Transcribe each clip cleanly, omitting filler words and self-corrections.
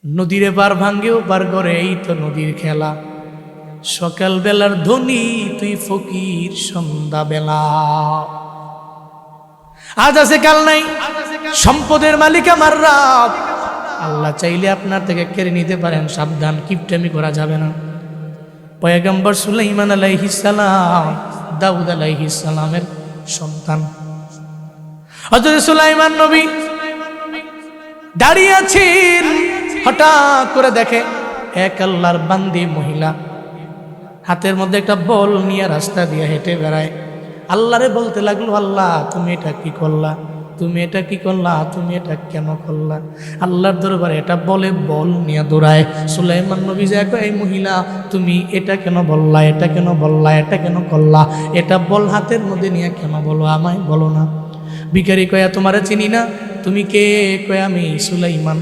নদীর পার ভাঙ্গেও পার করে, এই তো নদীর খেলা। সকাল বেলার ধনী তুই ফকির সন্ধ্যা বেলা। আজ আছে কাল নাই, সম্পদের মালিক আমার রব। আল্লাহ চাইলে আপনার থেকে কেড়ে নিতে পারেন, সাবধান, কিপটামি করা যাবে না। পয়গম্বর সুলাইমান আলাইহিস সালাম দাউদ আলাইহিস সালামের সন্তান। হযরত সুলাইমান নবী দাঁড়িয়ে আছেন, হঠাৎ করে দেখে এক আল্লাহর বান্দি মহিলা হাতের মধ্যে একটা বল নিয়ে রাস্তা দিয়ে হেঁটে বেড়ায়। আল্লাহরে বলতে লাগলো, আল্লাহ তুমি এটা কি করলা, তুমি এটা কি করলা, তুমি এটা কেন করলা? আল্লাহর দরবারে এটা বলে বল নিয়ে দৌড়ায়। সুলাইমান নবী যে এই মহিলা তুমি এটা কেন বললা, এটা কেন বললা, এটা কেন করলা, এটা বল হাতের মধ্যে নিয়ে কেন বলো, আমায় বলো না। ভিখারি কয়া তোমারে চিনি না, তুমি কে? কয় আমি সুলাইমান,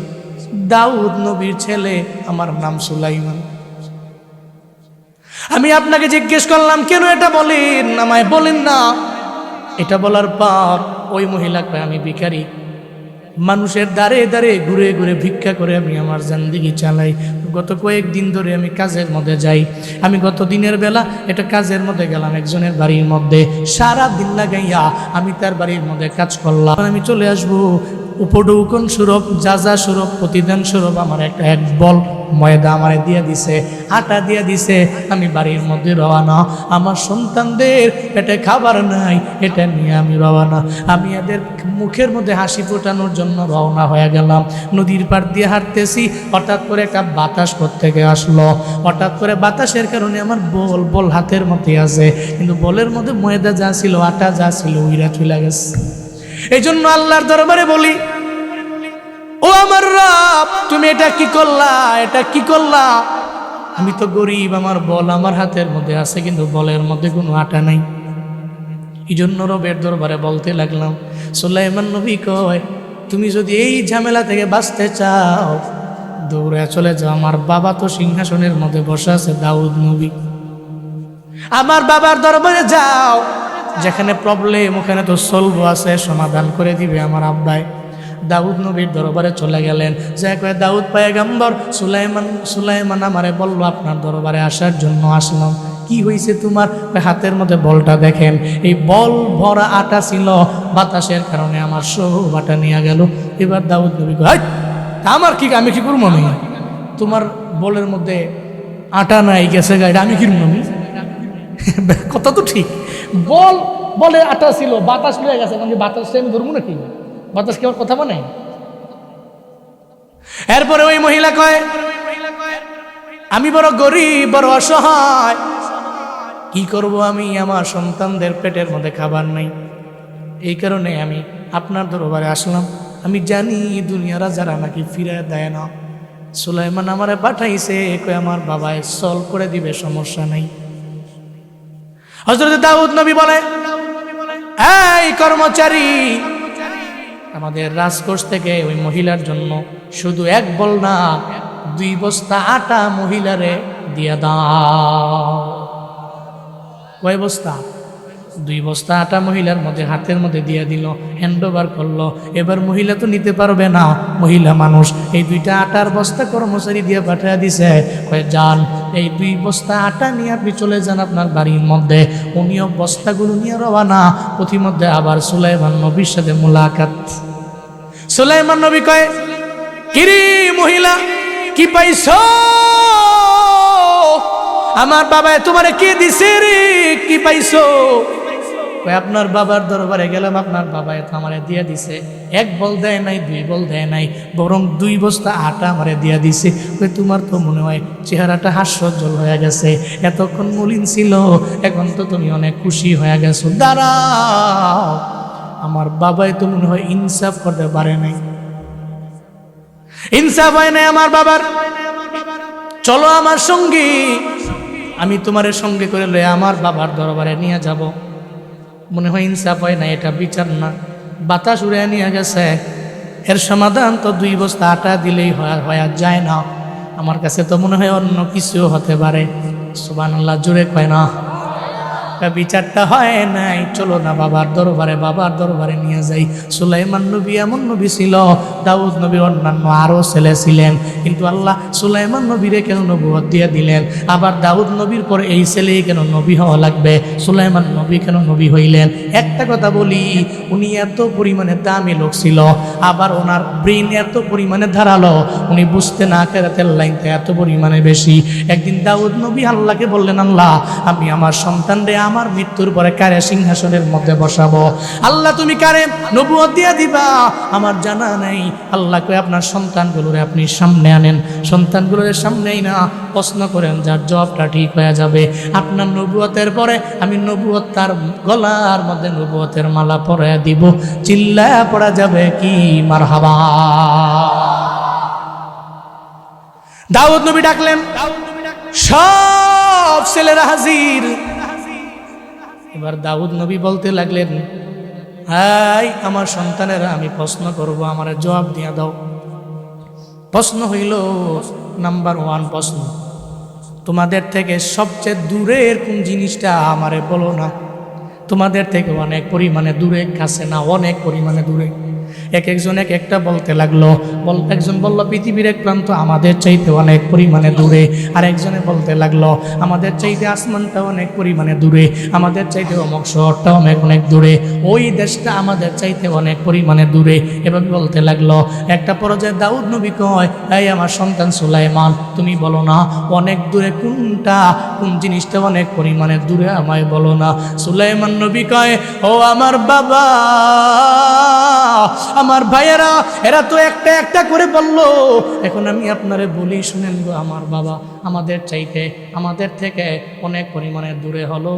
দাউদ নবীর ছেলে, আমার নাম সুলাইমান। আমি আপনাকে জিজ্ঞেস করলাম কেন এটা বলেন, আমায় বলেন না। এটা বলার পর ওই মহিলা কয় আমি ভিখারি, মানুষের দ্বারে দ্বারে ঘুরে ঘুরে ভিক্ষা করে আমি আমার জিন্দেগি চালাই। গত কয়েকদিন ধরে আমি কাজের মধ্যে যাই। আমি গত দিনের বেলা এটা কাজের মধ্যে গেলাম একজনের বাড়ির মধ্যে, সারা দিন লাগাইয়া আমি তার বাড়ির মধ্যে কাজ করলাম। আমি চলে আসবো, উপঢৌকন স্বরূপ, যা স্বরূপ, প্রতিদান স্বরূপ আমার এক বল ময়দা আমারে দিয়ে দিছে, আটা দিয়ে দিছে। আমি বাড়ির মধ্যে রওনা, আমার সন্তানদের পেটে খাবার নাই, এটা নিয়ে আমি রওনা। আমি এদের মুখের মধ্যে হাসি ফোটানোর জন্য রওনা হয়ে গেলাম। নদীর পাড় দিয়ে হাঁটতেছি, হঠাৎ করে একটা বাতাস কোত্থেকে আসলো। হঠাৎ করে বাতাসের কারণে আমার বল হাতের মধ্যে আছে, কিন্তু বলের মধ্যে ময়দা যা ছিল, আটা যা ছিল, উইরা চলে গেছে। এই জন্য আল্লাহর দরবারে বলি, ও আমার রব তুমি এটা কি করলা, এটা কি করলা? আমি তো গরিব, আমার বল আমার হাতের মধ্যে আছে, কিন্তু বলের মধ্যে কোনো আটা নাই। এই জন্য রবের দরবারে বলতে লাগলাম। সুলাইমান নবী কয় তুমি যদি এই ঝামেলা থেকে বাঁচতে চাও, দৌড়ে চলে যাও। আমার বাবা তো সিংহাসনের মধ্যে বসে আছে, দাউদ নবী। আমার বাবার দরবারে যাও, যেখানে প্রবলেম ওখানে তো সলভ আছে, সমাধান করে দিবে আমার আব্বাই। দাউদ নবীর দরবারে চলে গেলেন। যা কয়ে দাউদ পয়গম্বর, সুলাইমান আমারে বলল আপনার দরবারে আসার জন্য আসলাম। কি হয়েছে তোমার? হাতের মধ্যে বলটা দেখেন, এই বল ভরা আটা ছিল, বাতাসের কারণে আমার সব আটা নিয়ে গেল। এবার দাউদ নবী কয় আমার কি, আমি কি করবো? আমি তোমার বলের মধ্যে আটা নাই, গেছে গাড়ি, আমি কিরম? আমি কথা তো ঠিক, বলে আটা ছিল, বাতাস লয়ে গেছে, বাতাস আমি ধরবো নাকি? বাতাস কি আমার কথা বানাই? এরপরে ওই মহিলা কয় আমি বড় গরিব, বড় অসহায়, কি করব আমি? আমার সন্তানদের পেটের মধ্যে খাবার নাই, এই কারণে আমি আপনার দরবারে আসলাম। আমি জানি দুনিয়ারা যারা নাকি ফিরে দেয় না, সুলাইমান আমারে পাঠাইছে, কই আমার বাবায় সলভ করে দিবে, সমস্যা নাই। হযরত দাউদ নবী বলে এই কর্মচারী, আমাদের রাজকোষ থেকে ওই মহিলার জন্য শুধু এক বল না, 2 বস্তা আটা মহিলারে দিয়া দাও। কয় বস্তা? 2 বস্তা আটা মহিলার মধ্যে হাতের মধ্যে দিয়ে দিল, হ্যান্ড ওভার করলো। এবার মহিলা তো নিতে পারবে না, মহিলা মানুষ, এই 2টা আটার বস্তা কর্মচারী দিয়ে পাঠিয়ে দিছে। কয় যান, এই 2 বস্তা আটা নিয়ে আপনি চলে যান আপনার বাড়ির মধ্যে। উনিও বস্তাগুলো নিয়ে রওনা। প্রতিমধ্যে আবার সুলাইমান নবীর সাথে মুলাকাত। সুলাইমান নবী কয় কিরে মহিলা, কি পাইছো? আমার বাবায় তোমারে কে দিছে রে, কি পাইছো? আপনার বাবার দরবারে গেলাম, আপনার বাবায় তো আমারে দিয়ে দিছে। 1 বল দেয় নাই, 2 বল দেয় নাই, বরং 2 বস্তা আটা আমারে দিয়ে দিছে। তোমার তো মনে হয় চেহারাটা হাস্যোজ্জ্বল হয়ে গেছে, এতক্ষণ মলিন ছিল, এখন তো তুমি অনেক খুশি হয়ে গেছো। দাঁড়াও, আমার বাবাই তো মনে হয় ইনসাফ করতে পারে নাই, ইনসাফ হয় নাই আমার বাবার। চলো আমার সঙ্গে, আমি তোমার সঙ্গে করে লয়ে আমার বাবার দরবারে নিয়ে যাব। মনে হয় ইনসাফ হয় না, এটা বিচার না। বাতাস উড়ে নিয়ে গেছে, এর সমাধান তো 2 বস্তা আটা দিলেই হয়ে যায় না। আমার কাছে তো মনে হয় অন্য কিছু হতে পারে। সুবহানাল্লাহ, জোরে কয় না? বিচারটা হয় নাই, চলো না বাবার দরবারে নিয়ে যাই। সুলাইমান নবী এমন নবী ছিল, দাউদ নবীর অন্যান্য আরও ছেলে ছিলেন, কিন্তু আল্লাহ সুলাইমান নবীরে কেন নবুয়ত দিয়ে দিলেন? আবার দাউদ নবীর পরে এই ছেলেই কেন নবী হওয়া লাগবে? সুলাইমান নবী কেন নবী হইলেন? একটা কথা বলি, উনি এত পরিমাণে দামি লোক ছিল, আবার ওনার ব্রেন এত পরিমাণে ধারালো, উনি বুঝতে না কেরাতের লাইনটা এত পরিমাণে বেশি। একদিন দাউদ নবী আল্লাহকে বললেন, আল্লাহ আমি আমার সন্তানরে আমার মৃত্যুর পরে কারে সিংহাসনের মধ্যে বসাবো? আল্লাহ তুমি কারে নবুয়ত দিয়ে দিবা আমার জানা নেই। আল্লাহ কই আপনার সন্তানগুলোরে আপনি সামনে আনেন, সন্তানগুলোর সামনেই না প্রশ্ন করেন, যার জবাবটা ঠিক হয়ে যাবে। আপনার নবুয়তের পরে আমি নবুয়ত তার গলার মধ্যে নবুয়তের মালা পরে দিব, চিল্লায়া পড়া যাবে কি মারহাবা। দাউদ নবী ডাকলেন, সব ছেলেরা হাজির। এবার দাউদ নবী বলতে লাগলেন, হাই আমার সন্তানেরা, আমি প্রশ্ন করব, আমার জবাব দিয়া দাও। প্রশ্ন হইল, নাম্বার 1 প্রশ্ন, তোমাদের থেকে সবচেয়ে দূরের কোন জিনিসটা আমারে বলো না? তোমাদের থেকে অনেক পরিমাণে দূরে, কাছে না, অনেক পরিমাণে দূরে। একজন একটা বলতে লাগলো। একজন বলল পৃথিবীর এক প্রান্ত আমাদের চাইতে অনেক পরিমাণে দূরে, আর একজনে বলতে লাগলো আমাদের চাইতে আসমানটা অনেক পরিমাণে দূরে, আমাদের চাইতে অমুক শহরটা অনেক দূরে, ওই দেশটা আমাদের চাইতে অনেক পরিমাণে দূরে। এভাবে বলতে লাগলো। একটা পর্যায়ে দাউদ নবী কয়, এই আমার সন্তান সুলাইমান, তুমি বলো না অনেক দূরে কোনটা, কোন জিনিসটা অনেক পরিমাণে দূরে, আমায় বলো না। সুলাইমান নবী কয়, ও আমার বাবা, আমার ভাইয়েরা, এরা তো একটা একটা করে বললো, এখন আমি আপনারে বলি শুনেন গো। আমার বাবা আমাদের চাইতে, আমাদের থেকে অনেক পরিমাণে দূরে হলো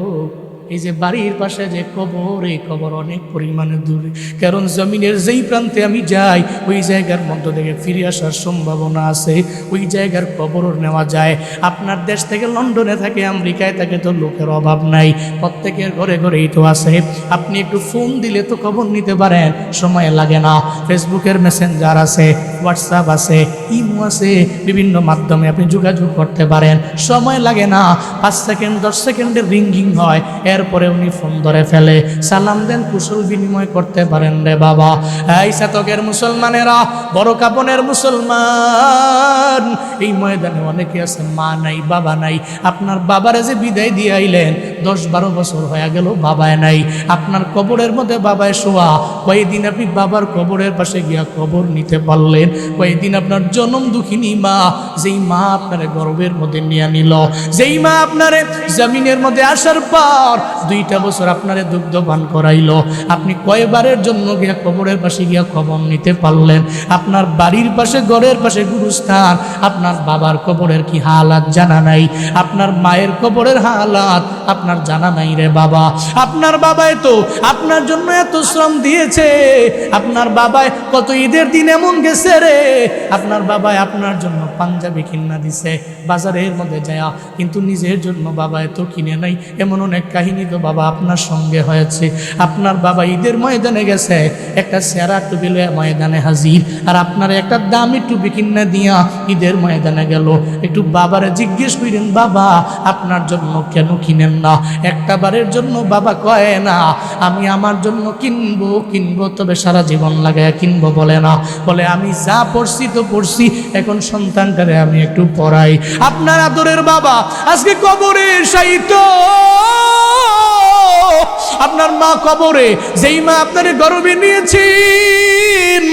এই যে বাড়ির পাশে যে কবর, এই কবর অনেক পরিমাণে দূরে। কারণ জমিনের যেই প্রান্তে আমি যাই, ওই জায়গার মধ্য থেকে ফিরে আসার সম্ভাবনা আছে, ওই জায়গার কবরও নেওয়া যায়। আপনার দেশ থেকে লন্ডনে থাকে, আমেরিকায় থাকে, তো লোকের অভাব নাই, প্রত্যেকের ঘরে ঘরেই তো আছে। আপনি একটু ফোন দিলে তো খবর নিতে পারেন, সময় লাগে না। ফেসবুকের মেসেঞ্জার আছে, হোয়াটসঅ্যাপ আছে, ইমো আছে, বিভিন্ন মাধ্যমে আপনি যোগাযোগ করতে পারেন, সময় লাগে না। 5 সেকেন্ড 10 সেকেন্ডের রিঙ্গিং হয়, এরপরে উনি ফোন ধরে ফেলে, সালাম দেন, কুশল বিনিময় করতে পারেন রে বাবা। এই শতকের মুসলমানেরা, বড় কাপনের মুসলমান, এই ময়দানে অনেকে আছে মা নাই, বাবা নাই। আপনার বাবারে যে বিদায় দিয়ে আইলেন, 10-12 বছর হয়ে গেল, বাবায় নাই। আপনার কবরের মধ্যে বাবায় শোয়া, কয়েকদিন আপনি বাবার কবরের পাশে গিয়া কবর নিতে পারলেন? কয়েকদিন আপনার জনম দুঃখিনী মা, যেই মা আপনার গর্বের মধ্যে নিয়ে নিল, যেই মা আপনারে জমিনের মধ্যে আসার পর 2টা বছর আপনারে দুগ্ধ পান করাইলো, আপনি কয়বারের জন্য গিয়া কবরের পাশে গিয়া খবর নিতে পারলেন? আপনার বাড়ির পাশে, ঘরের পাশে গুরুস্থান, আপনার বাবার কবরের কি হালাত জানা নাই? আপনার মায়ের কবরের হালাত আপনার জানা নাই রে বাবা। আপনার বাবাই তো আপনার জন্য এত শ্রম দিয়েছে, আপনার বাবাই কত ঈদের দিন এমন গেছে রে, আপনার বাবাই আপনার জন্য পাঞ্জাবি কিনা দিছে বাজারের মধ্যে যায়, কিন্তু নিজের জন্য বাবা এত কিনে নাই। এমন অনেক কাহিনী তো বাবা আপনার সঙ্গে হয়েছে। আপনার বাবা ঈদের ময়দানে গেছে, একটা সেরা টুপি লয়ে ময়দানে হাজির, আর আপনার একটা দামি টুপি কিনা দিয়া ঈদের ময়দানে গেল। একটু বাবারে জিজ্ঞেস করেন, বাবা আপনার জন্য কেন কিনেন না? একটা বারের জন্য বাবা কয় না আমি আমার জন্য কিনবো, তবে সারা জীবন লাগায় কিনবো বলে না, বলে আমি যা পড়ছি তো পড়ছি, এখন সন্তানটারে আমি একটু পড়াই। আপনার আদরের বাবা আজকে কবরে শায়িত, আপনার মা কবরে, যেই মা আপনার গর্বে নিয়েছেন,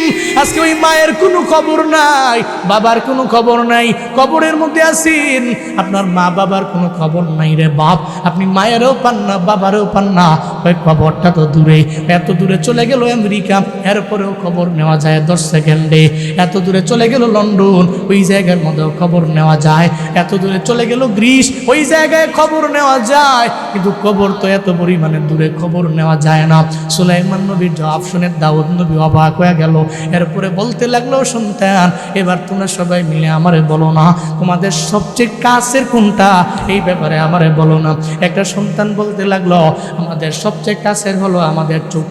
আজকে ওই মায়ের কোনো খবর নাই, বাবার কোনো খবর নাই, কবরের মধ্যে আছেন। আপনার মা বাবার কোনো খবর নাই রে বাপ, আপনি মায়েরও পান না, বাবারও পান না। ওই খবরটা তো দূরে, এত দূরে চলে গেল আমেরিকা, এরপরেও খবর নেওয়া যায় 10 সেকেন্ডে। এত দূরে চলে গেল লন্ডন, ওই জায়গার মধ্যেও খবর নেওয়া যায়। এত দূরে চলে গেল গ্রিস, ওই জায়গায় খবর নেওয়া যায়, কিন্তু খবর তো এত পরিমাণে দূরে খবর নেওয়া যায় না। সুলাইমান নবীর জবাব শুনে দাউদ নবী অবাক হয়ে গেল। এরপরে বলতে লাগলো, সন্তান এবার তোমরা সবাই মিলে আমারে বলো না তোমাদের সবচেয়ে কাছের কোনটা, এই ব্যাপারে আমারে বলো না। একটা সন্তান বলতে লাগলো, আমাদের সবচেয়ে কাছের হলো আমাদের চোখ।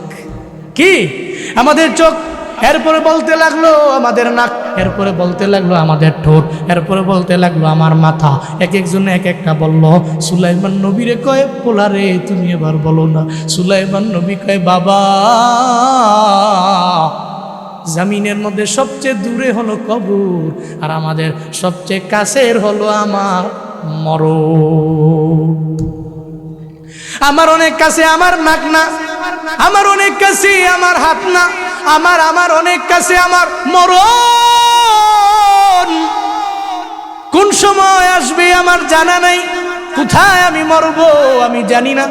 কি? আমাদের চোখ। এরপরে বলতে লাগলো আমাদের নাক। এরপরে বলতে লাগলো আমাদের ঠোঁট, এরপরে বলতে লাগলো আমার মাথা। এক একজনে এক একটা বলল। সুলাইমান নবীরে কয় পোলারে তুমি এবার বলো না। সুলাইমান নবী কয় বাবা, জমিনের মধ্যে সবচেয়ে দূরে হলো কবর, আর আমাদের সবচেয়ে কাছের হলো আমার মরণ। আমার অনেক কাছে আমার নাক না, আমার অনেক কাছে আমার হাত না, আমার অনেক কাছে আমার মরণ। কোন সময় আসবে আমার জানা নাই, কোথায় আমি মরবো আমি জানি না।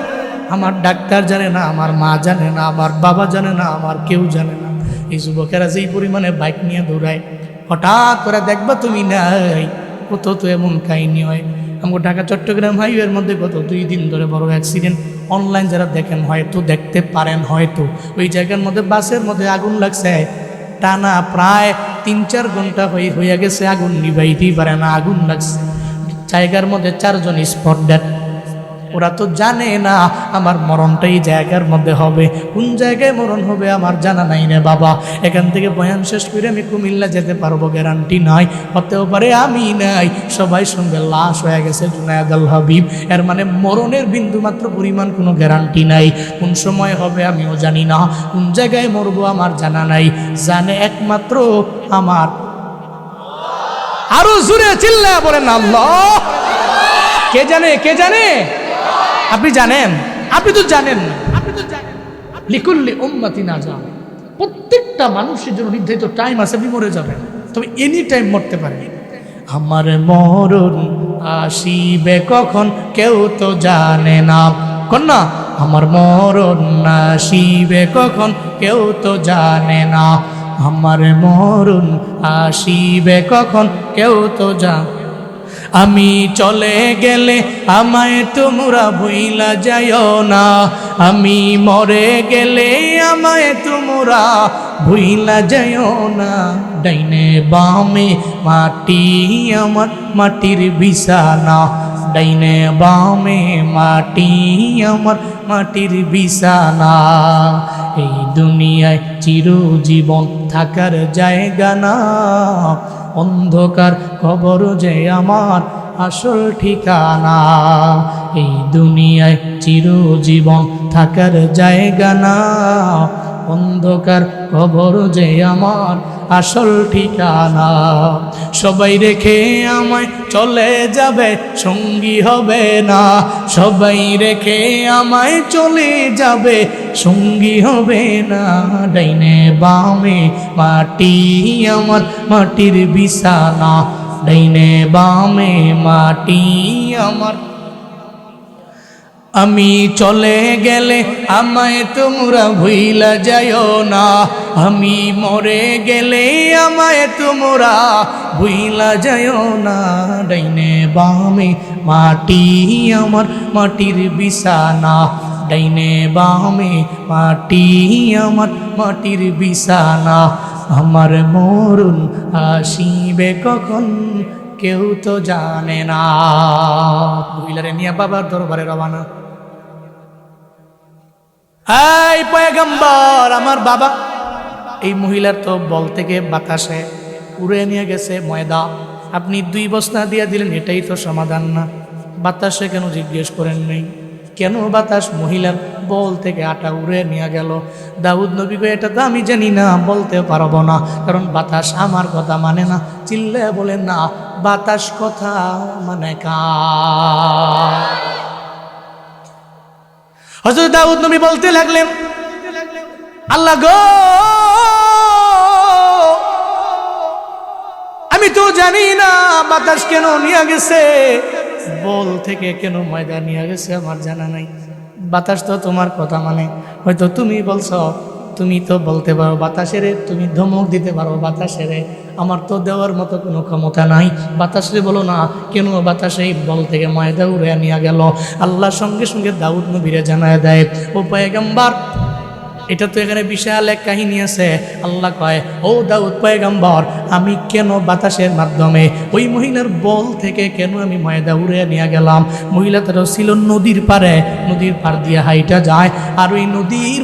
আমার ডাক্তার জানে না, আমার মা জানে না, আমার বাবা জানে না, আমার কেউ জানে না। এই যুবকেরা যেই পরিমাণে বাইক নিয়ে দৌড়ায়, হঠাৎ করে দেখবা তুমি নাই, কত তো এমন কাহিনী হয়। আমাকে ঢাকা চট্টগ্রাম হাইওয়ের মধ্যে গত 2 দিন ধরে বড় অ্যাক্সিডেন্ট। অনলাইন যারা দেখেন হয়তো দেখতে পারেন, হয়তো ওই জায়গার মধ্যে বাসের মধ্যে আগুন লাগছে, টানা প্রায় 3-4 ঘন্টা হয়ে গেছে, আগুন নিভাইতেই পারে না, আগুন লাগছে। জায়গার মধ্যে 4 জন স্পট ডেড। ওরা তো জানে না আমার মরণটা এই জায়গার মধ্যে হবে, কোন জায়গায় মরণ হবে আমার জানা নাই রে বাবা। এখান থেকে বয়ান শেষ করে আমি কুমিল্লা যেতে পারবো গ্যারান্টি নাই, হতেও পারে আমি নাই। সবাই সঙ্গে লাশ হয়ে গেছে জুনায়েদ আল হাবিব। এর মানে মরণের বিন্দু মাত্র পরিমাণ কোনো গ্যারান্টি নাই। কোন সময় হবে আমিও জানি না, কোন জায়গায় মরবো আমার জানা নাই, জানে একমাত্র আমার। আরো জোরে চিল্লায়া বলেন আল্লাহ। কে জানে, কে জানে? আপনি জানেন? আপনি তো জানেন না। লিকুল্লি উম্মাতিন আজাল, প্রত্যেকটা মানুষের জন্য নির্ধারিত টাইম আছে, আপনি মরে যাবেন, তবে এনি টাইম মরতে পারেন। আমার মরণ আসিবে কখন কেউ তো জানে না, কন্যা আমার মরণ আসিবে কখন কেউ তো জানে না। আমার মরণ আসিবে কখন কেউ তো জানে। আমি চলে গেলে আমায় তোমরা ভুইলা যাইও না, আমি মরে গেলে আমায় তোমরা ভুইলা যাইও না। ডাইনে বামে মাটি আমার মাটির বিছানা, ডাইনে বামে মাটি আমার মাটির বিছানা। এই দুনিয়ায় চিরজীবন থাকার জায়গা না, অন্ধকার কবর যে আমার আসল ঠিকানা। এই দুনিয়ায় চিরজীবন থাকার জায়গা না, অন্ধকার কবর যে আমার আসল ঠিকানা। সবাই রেখে আমায় চলে যাবে, সঙ্গী হবে না। সবাই রেখে আমায় চলে যাবে, সঙ্গী হবে না। ডাইনে বামে মাটি আমার মাটির বিছানা, ডাইনে বামে মাটি আমার। আমি চলে গেলে আমায় তোমরা ভুইলা যাইও না, আমি মরে গেলে আমায় তোমরা ভুইলা যাইও না। ডাইনে বামে মাটি আমার মাটির বিছানা, ডাইনে বামে মাটি আমার মাটির বিছানা। আমার মরণ আসিবে কখন কেউ তো জানে না। মহিলারে নিয়ে বাবার দরবারে রওনা। এই পয়গম্বর আমার বাবা, এই মহিলার তো বল থেকে বাতাসে উড়ে নিয়ে গেছে ময়দা, আপনি 2 বস্তা দিয়ে দিলেন, এটাই তো সমাধান না। বাতাসে কেন জিজ্ঞেস করেন নাই? কেন বাতাস মহিলার বল থেকে আটা উড়ে নিয়ে গেল? দাউদ নবী কই এটা তো আমি জানি না, বলতে পারবো না, কারণ বাতাস আমার কথা মানে না। চিল্লে বলেন না, বাতাস কথা মানে কার? হযরত দাউদ নবী বলতে লাগলেন, আল্লাহ গো, আমি তো জানি না বাতাস কেন নিয়ে গেছে, বল থেকে কেন ময়দা নিয়ে গেছে আমার জানা নাই। বাতাস তো তোমার কথা মানে, হয়তো তুমি বলছো, তুমি তো বলতে পারো বাতাসেরে, তুমি ধমক দিতে পারো বাতাসেরে, আমার তো দেওয়ার মতো কোনো ক্ষমতা নাই। বাতাসে বলো না কেন বাতাসে বল থেকে ময়দা উড়ে নিয়ে গেল। আল্লাহ সঙ্গে সঙ্গে দাউদ নবীরে জানায় দেয়, ও পয়গম্বর, এটা তো এখানে বিশাল এক কাহিনী আছে। আল্লাহ কয়, ও দাউদ পয়গম্বর, আমি কেন বাতাসের মাধ্যমে ওই মহিলার বল থেকে কেন আমি ময়দা উড়ে নিয়ে গেলাম? মহিলাটারও ছিল নদীর পাড়ে, নদীর পার দিয়ে হাইটা যায়, আর ওই নদীর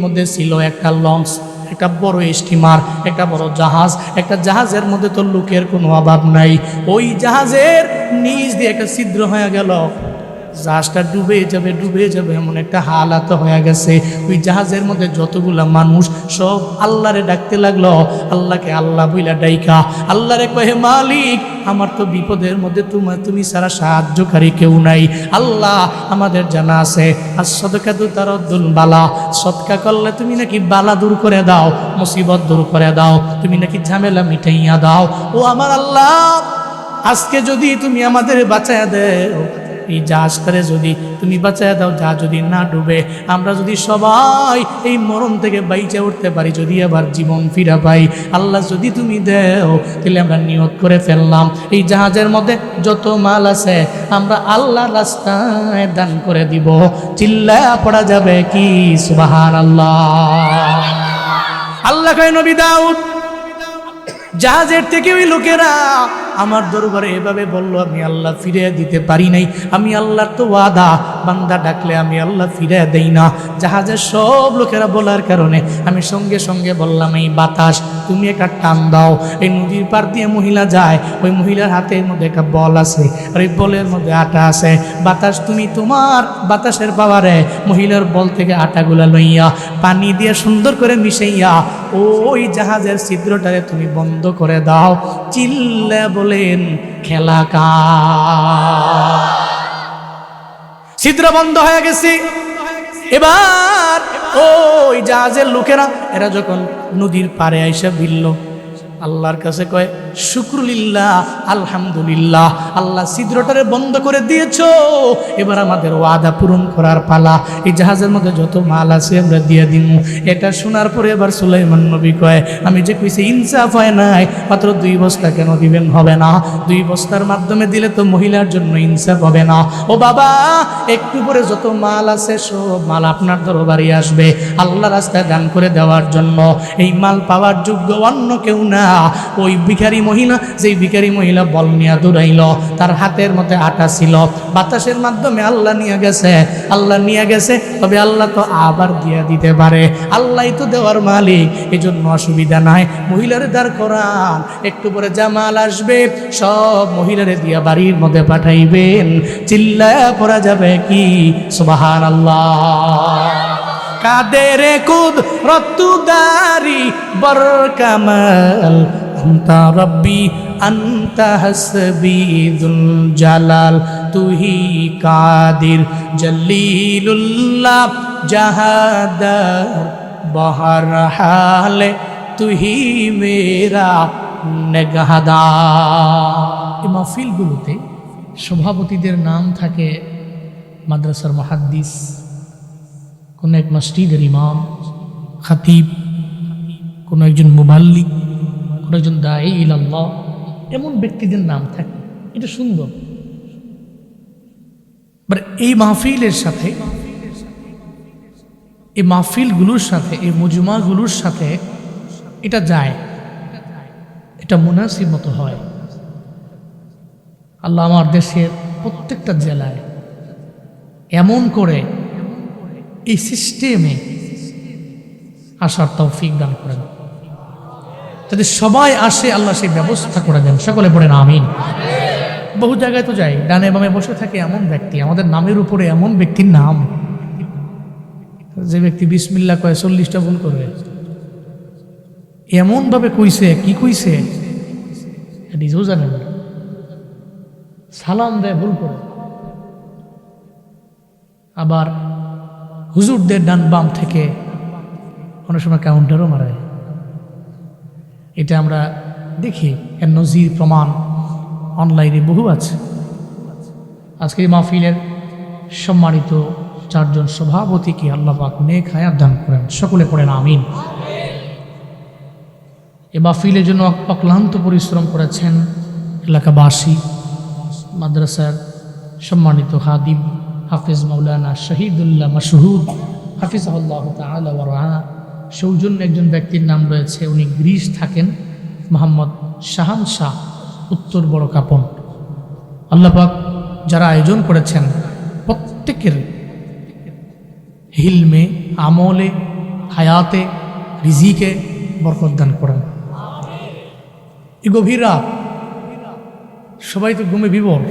মধ্যে ছিল একটা লঞ্চ। একটা বড় স্টিমার, একটা বড় জাহাজ, একটা জাহাজের মধ্যে তো লোকের কোনো অভাব নাই। ওই জাহাজের নিচ দিয়ে একটা ছিদ্র হয়ে গেল, জাহাজটা ডুবে যাবে এমন একটা হালাত হয়ে গেছে। ওই জাহাজের মধ্যে যতগুলা মানুষ সব আল্লাহরে ডাকতে লাগলো, আল্লাহকে আল্লাহ বইলা ডাইকা আল্লাহরে কহে, মালিক আমার তো বিপদের মধ্যে তুমি ছাড়া সাহায্যকারী কেউ নাই। আল্লাহ আমাদের জানা আছে as-সাদকাতু তারাদ্দুল বালা, সদকা করলে তুমি নাকি বালা দূর করে দাও, মুসিবত দূর করে দাও, তুমি নাকি ঝামেলা মিটাইয়া দাও। ও আমার আল্লাহ, আজকে যদি তুমি আমাদের বাঁচায়া দেও, এই জাহাজটারে যদি তুমি বাঁচায় দাও, যা যদি না ডুবে, আমরা যদি সবাই এই মরণ থেকে বাইচে উঠতে পারি, যদি আবার জীবন ফিরা পাই, আল্লাহ যদি তুমি দেও, তাহলে আমরা নিয়ত করে ফেললাম এই জাহাজের মধ্যে যত মাল আছে আমরা আল্লাহর রাস্তায় দান করে দিব। চিল্লায়া পড়া যাবে কি সুবহানাল্লাহ। আল্লাহ কয়, নবী দাউদ জাহাজের থেকে ওই লোকেরা আমার দরবারে এভাবে বলল, আমি আল্লাহ ফিরিয়ে দিতে পারি নাই। আমি আল্লাহর তো ওয়াদা, বান্দা ডাকলে আমি আল্লাহ ফিরিয়ে দেই না। জাহাজের সব লোকেরা বলার কারণে আমি সঙ্গে সঙ্গে বললাম, এই বাতাস তুমি একটা টান দাও। এই নদীর পার দিয়ে মহিলা যায়, ওই মহিলার হাতের মধ্যে একটা বল আছে, আর এই বলের মধ্যে আটা আছে। বাতাস তুমি তোমার বাতাসের পাওয়ারে মহিলার বল থেকে আটাগুলা লইয়া পানি দিয়ে সুন্দর করে মিশাইয়া ওই জাহাজের ছিদ্রটারে তুমি বন্ধ করে দাও। চিল্লা বলেন খেলা কা, ছিদ্র বন্ধ হয়ে গেছে। এবার ওই জাহাজের লোকেরা এরা যখন নদীর পাড়ে আইসা ভিড়ল, আল্লাহর কাছে কয়, শুকরুলিল্লাহ, আলহামদুলিল্লাহ, আল্লাহ ছিদ্রটারে বন্ধ করে দিয়েছো, এবার আমাদের ওয়াদা পূরণ করার পালা। এই জাহাজের মধ্যে যত মাল আছে আমরা দিয়ে দিব। এটা শোনার পরে এবার সুলাইমান নবী কয়, আমি যে কইছি ইনসাফ হয় নাই, মাত্র 2 বস্তা কেন দিবেন? হবে না, 2 বস্তার মাধ্যমে দিলে তো মহিলার জন্য ইনসাফ হবে না। ও বাবা, একটু পরে যত মাল আছে সব মাল আপনার দরবারে আসবে আল্লাহ রাস্তায় দান করে দেওয়ার জন্য। এই মাল পাওয়ার যোগ্য অন্য কেউ না, ওই ভিখারি মহিলা। যেই ভিখারি মহিলা বল নিয়ে দৌড়াইল, তার হাতের মধ্যে আটা ছিল, বাতাসের মাধ্যমে আল্লাহ নিয়ে গেছে। তবে আল্লাহ তো আবার দিয়ে দিতে পারে, আল্লাহই তো দেওয়ার মালিক, এই জন্য অসুবিধা নাই। মহিলারে দাঁড় করান, একটু পরে জামাল আসবে, সব মহিলারে দিয়া বাড়ির মধ্যে পাঠাইবেন। চিল্লায়া পড়া যাবে কি সুবহানাল্লাহ। কাদের কুদরতুদারি বরকামাল, আনতা রব্বি আনতা হাসবি দুল জালাল, তুহি কাদির জলিলুল্লাহ জাহাদার বহর হালে, তুহি মেরা নেগাহদার। এই মাহফিলগুলোতে সভাপতিদের নাম থাকে মাদ্রাসার মুহাদ্দিস, কোনো এক মসজিদের ইমাম, খতিব, কোনো একজন মুবাল্লিগ, কোনো একজন দাঈ ইলাল্লাহ, এমন ব্যক্তিদের নাম থাকে। এটা সুন্দর। এই মাহফিলের সাথে, এই মাহফিলগুলোর সাথে, এই মুজমাগুলোর সাথে এটা যায়, এটা মুনাসিব মতো হয়। আল্লাহ আমার দেশের প্রত্যেকটা জেলায় এমন করে এই সিস্টেমে আসার তৌফিক দান করেন, যাতে সবাই আসে, আল্লাহ সেই ব্যবস্থা করে দেন। সকলে পড়েন আমিন। বহু জায়গায় তো যাই, ডানে বামে বসে থাকে এমন ব্যক্তি, আমাদের নামের উপরে এমন ব্যক্তির নাম, যে ব্যক্তি বিসমিল্লাহ কয় 40টা ভুল করবে, এমন ভাবে কইছে, কি কইছে নিজেও জানেন না, সালাম দেয় ভুল করে। আবার হুজুরদের ডান বাম থেকে অনেক সময় কাউন্টারও মারায়। এটা আমরা দেখি, এর নজির প্রমাণ অনলাইনে বহু আছে। আজকে এই মাহফিলের সম্মানিত 4 জন সভাপতিকে আল্লাহ পাক নেক হায়াত দান করেন। সকলে পড়েন আমিন। এই মাহফিলের জন্য অক্লান্ত পরিশ্রম করেছেন এলাকাবাসী, মাদ্রাসার সম্মানিত খাদিম হাফিজ মাওলানা শহীদুল্লাহ মাশহুদ হাফিজাহুল্লাহ তাআলা ওয়া রাআ। সৌজন্য একজন ব্যক্তির নাম রয়েছে, উনি গ্রিস থাকেন, মোহাম্মদ শাহান শাহ, উত্তর বড় কাপন। আল্লাহ পাক যারা আয়োজন করেছেন প্রত্যেকের হিলমে, আমলে, হায়াতে রিজিকে বরকত দান করেন। এই গভীর রাত, সবাই তো ঘুমে বিভোর,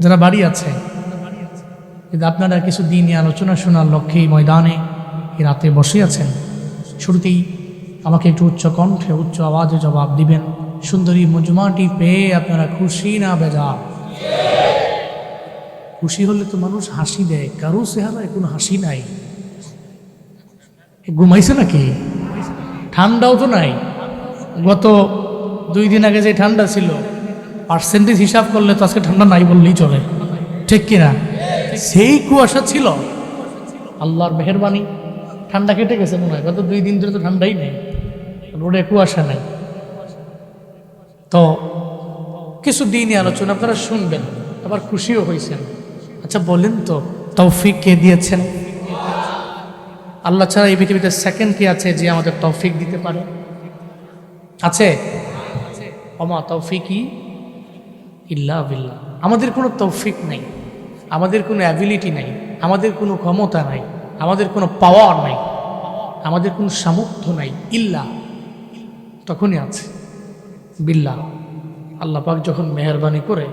যারা বাড়ি আছে, কিন্তু আপনারা কিছু দিনই আলোচনা শোনার লক্ষ্যে এই ময়দানে এই রাতে বসে আছেন। শুরুতেই আমাকে একটু উচ্চ কণ্ঠে উচ্চ আওয়াজে জবাব দিবেন, সুন্দরী মজমাটি পেয়ে আপনারা খুশি না বেজার? খুশি হলে তো মানুষ হাসি দেয়, কারো চেহারায় কোনো হাসি নাই। ঘুমাইছে নাকি? ঠান্ডাও তো নাই। গত 2 দিন আগে যে ঠান্ডা ছিল, পার্সেন্টেজ হিসাব করলে তো আজকে ঠান্ডা নাই বললেই চলে, ঠিক কিনা? সেই কুয়াশা ছিল, আল্লাহর মেহেরবানি ঠান্ডা কেটে গেছে মনে হয়। গত 2 দিন ধরে তো ঠান্ডাই নেই, রোডে কুয়াশা নেই। তো কিছু দিনই আলোচনা আপনারা শুনবেন, আবার খুশিও হয়েছেন। আচ্ছা বলেন তো, তৌফিক কে দিয়েছেন? আল্লাহ ছাড়া এই পৃথিবীতে সেকেন্ড কে আছে যে আমাদের তৌফিক দিতে পারে? আছে? ওমা তৌফিকি ইল্লা বিল্লাহ। আমাদের কোনো তৌফিক নাই, আমাদের কোনো অ্যাবিলিটি নাই, আমাদের কোনো ক্ষমতা নাই, আমাদের কোনো পাওয়ার নাই, আমাদের কোনো সামর্থ্য নাই। ইল্লা তখনই আছে বিল্লাহ। আল্লাহ পাক যখন মেহেরবানি করে,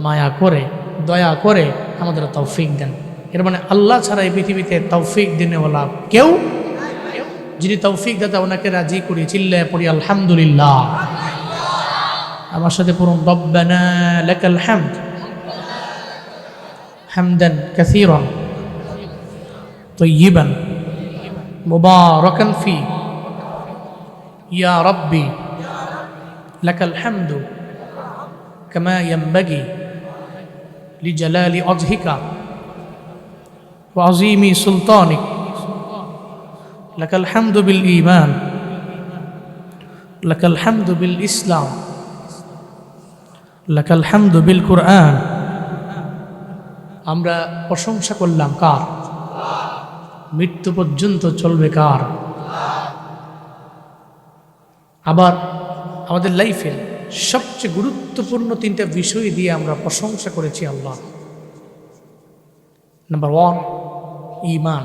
মায়া করে, দয়া করে আমাদের তৌফিক দেন। এর মানে আল্লাহ ছাড়া এই পৃথিবীতে তৌফিক দিনেওয়ালা কেউ, যিনি তৌফিক দাতা ওনাকে রাজি করি, চিল্লায় পড়ি আলহামদুলিল্লাহ। আমার সাথে পড়ুন, রব্বানা লাকাল হামদ হামদান কাসীরান তাইয়িবান মুবারাকান ফি ইয়া রাব্বি লাকাল হামদু কামা ইয়ানবাগি লিজালালি ওয়াজহিকা ওয়া আযীমি সুলতানিক লাকাল হামদু বিল ঈমান লাকাল হামদু বিল ইসলাম লাকাল হামদু বিল কুরআন। আমরা প্রশংসা করলাম কার? মৃত্যু পর্যন্ত চলবে কার? আবার আমাদের লাইফের সবচেয়ে গুরুত্বপূর্ণ 3টা বিষয় দিয়ে আমরা প্রশংসা করেছি আল্লাহ। নাম্বার 1 ঈমান,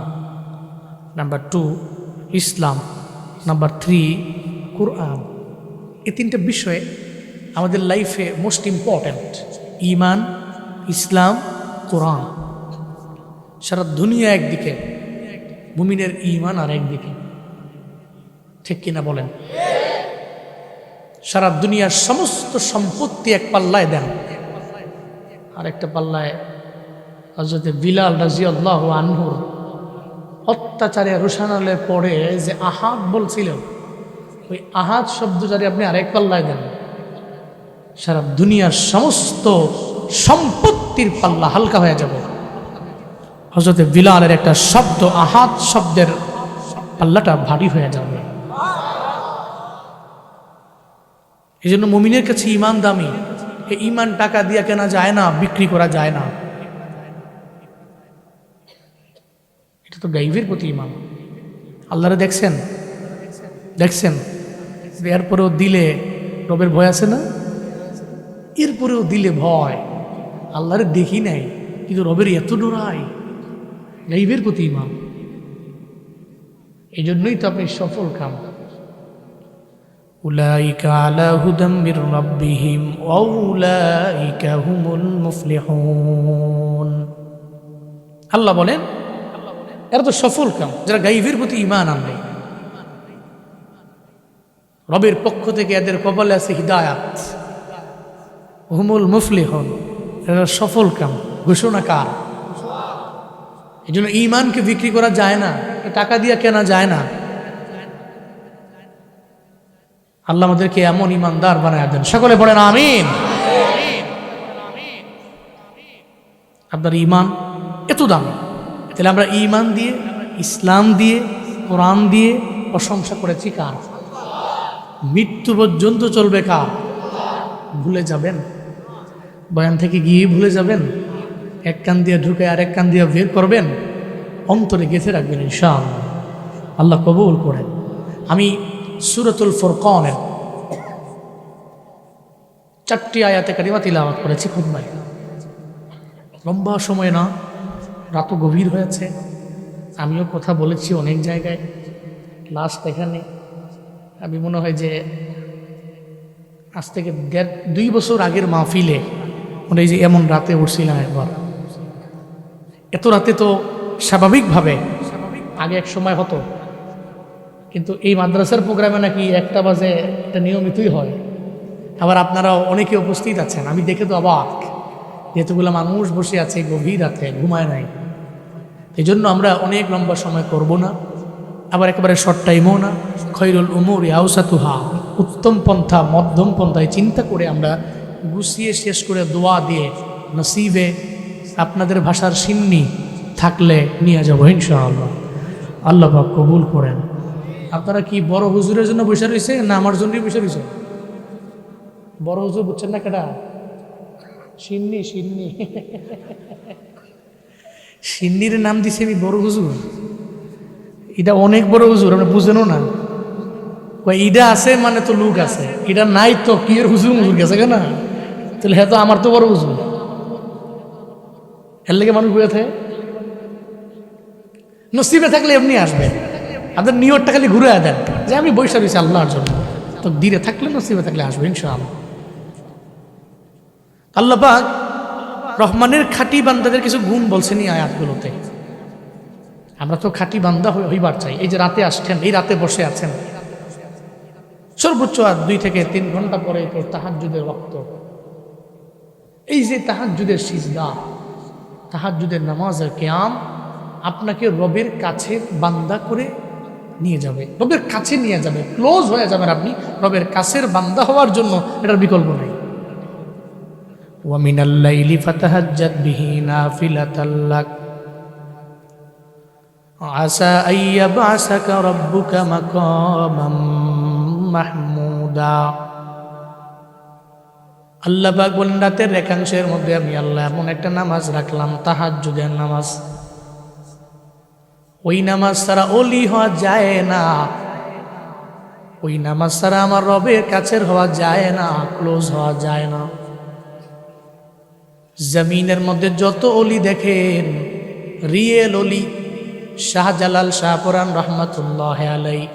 নাম্বার 2 ইসলাম, নাম্বার 3 কুরআন। এই 3টা বিষয়ে আমাদের লাইফে মোস্ট ইম্পর্ট্যান্ট। ঈমান, ইসলাম, কোরআন। সারা দুনিয়া একদিকে, মুমিনের ঈমান আর একদিকে, ঠিক কিনা বলেন? সারা দুনিয়ার সমস্ত সম্পত্তি এক পাল্লায় দেন, আর একটা পাল্লায় হযরত বিলাল রাদিয়াল্লাহু আনহুর অত্যাচারে রোশানালে পড়ে যে আহাদ বলছিল, ওই আহাদ শব্দ যদি আপনি আরেক পাল্লায় দেন, সারা দুনিয়ার সমস্ত সম্পত্তির পাল্লা হালকা হয়ে যাবে। হযরত বিলালের একটা শব্দ, আহাদ শব্দের পাল্লাটা ভারী হয়ে যাবে। এই জন্য মুমিনের কাছে ঈমান দামি। এই ঈমান টাকা দিয়ে কেনা যায় না, বিক্রি করা যায় না। এটা তো গায়বের প্রতি ঈমান। আল্লাহরে দেখছেন, দেখছেন, এরপরেও দিলে রবের ভয় আছে না? এরপরেও দিলে ভয়। আল্লাহরে দেখি নাই, কিন্তু রবের এত ডরাই, গায়বের প্রতি ঈমান। এই জন্যই তো আপনি সফল কাম। উলাইকা আলা হুদাম মির রাব্বিহিম ওয়া উলাইকা হুমুল মুফলিহুন। আল্লাহ বলেন এরা তো সফল কাম, যারা গায়বের প্রতি ঈমান আনবে। রবের পক্ষ থেকে এদের কপালে আছে হিদায়াত। হুমুল মুফলিহুন, এরা সফল কাম। ঘোষণা কার? এই জন্য ঈমানকে বিক্রি করা যায় না, টাকা দিয়ে কেনা যায় না। আল্লাহ আমাদেরকে এমন ঈমানদার বানায় দেন, সকলে পড়েন আমিন। আপনার ঈমান এত দামি, তাহলে আমরা ঈমান দিয়ে, ইসলাম দিয়ে, কোরআন দিয়ে প্রশংসা করেছি কার? মৃত্যু পর্যন্ত চলবে কার? ভুলে যাবেন? বয়ান থেকে গিয়ে ভুলে যাবেন? এক কান দিয়ে ঢুকে আর এক কান দিয়ে বের করবেন? অন্তরে গেঁথে রাখবেন ইনশাআল্লাহ। আল্লাহ কবুল করেন। আমি সূরাতুল ফুরকানের 4টি আয়াতে কারিমা তিলাওয়াত করেছি খুতবায়। লম্বা সময় না, রাতও গভীর হয়েছে, আমিও কথা বলেছি অনেক জায়গায়। লাস্ট এখানে আমি মনে হয় যে আজ থেকে 1.5-2 বছর আগের মাহফিলে মনে হয় যে এমন রাতে উঠছিলাম একবার। এত রাতে তো স্বাভাবিকভাবে আগে এক সময় হতো, কিন্তু এই মাদ্রাসার প্রোগ্রামে নাকি 1টা বাজে এটা নিয়মিতই হয়। আবার আপনারাও অনেকে উপস্থিত আছেন, আমি দেখে তো অবাক, যেহেতুগুলো মানুষ বসে আছে গভীর রাতে, ঘুমায় নাই। এই জন্য আমরা অনেক লম্বা সময় করব না, আবার একেবারে শর্ট টাইমও না। খৈরুল উমুরি আউসাতুহা, উত্তম পন্থা মধ্যম পন্থায় চিন্তা করে আমরা গুছিয়ে শেষ করে দোয়া দিয়ে নসিবে আপনাদের ভাষার সিন্নি থাকলে নিয়ে যাবো ইনশাআল্লাহ। আল্লাহ পাক কবুল করেন। আপনারা কি বড় হুজুরের জন্য বসে রয়েছে না আমার জন্যই বসে রয়েছে? বড় হুজুর বুঝছেন না কেডা? সিন্নি সিন্নি সিন্নির নাম দিছে আমি বড় হুজুর। এটা অনেক বড় হুজুর, আপনি বুঝেনও না। ইডা আছে মানে তো লোক আছে, এটা নাই তো কি এর হুজুর হুজুর গেছে কেনা, তাহলে হ্যাঁ তো আমার তো বড় হুজুর। এর লেগে মানুষ বুঝে থাকে, নসিবে থাকলে এমনি আসবে। আপনার নিয়তটা খালি ঘুরে দেন যে আমি বৈশা রয়েছি আল্লাহর জন্য, তো ধীরে থাকলে নসিবে থাকলে আসবে ইনশাআল্লাহ। আল্লাহ পাক রহমানের খাঁটি বান্দাদের কিছু গুণ বলছেন এই আয়াতগুলোতে। আমরা তো খাঁটি বান্দা হইবার চাই। এই যে রাতে আসছেন, এই রাতে বসে আছেন, সর্বোচ্চ আর 2 থেকে 3 ঘন্টা পরে তো তাহাজ্জুদের ওয়াক্ত। এই যে তাহাজ্জুদের সিজদা, তাহাজ্জুদের নামাজের কিয়াম আপনাকে রবের কাছে বান্দা করে নিয়ে যাবে, রবের কাছে নিয়ে যাবে, ক্লোজ হয়ে যাবেন আপনি। রবের কাছের বান্দা হওয়ার জন্য এটার বিকল্প নেই। ওয়া মিনাল লাইলি ফাতাহাজ্জাদ বিহি নাফিলাতাল লাক আসা আইয়াবআসাকা রাব্বুকা মাকামাম মাহমুদা। আল্লাহ পাক বলেন রাতের একাংশের মধ্যে আমি আল্লাহ এমন একটা নামাজ রাখলাম, তাহাজ্জুদের নামাজ। ওই নামাজ ছাড়া ওলি হওয়া যায় না, ওই নামাজ ছাড়া আমার রবের কাছের হওয়া যায় না, ক্লোজ হওয়া যায় না। জমিনের মধ্যে যত ওলি দেখেন, রিয়েল ওলি শাহজালাল শাহপুরান রহমাতুল্লাহ আলাইহি,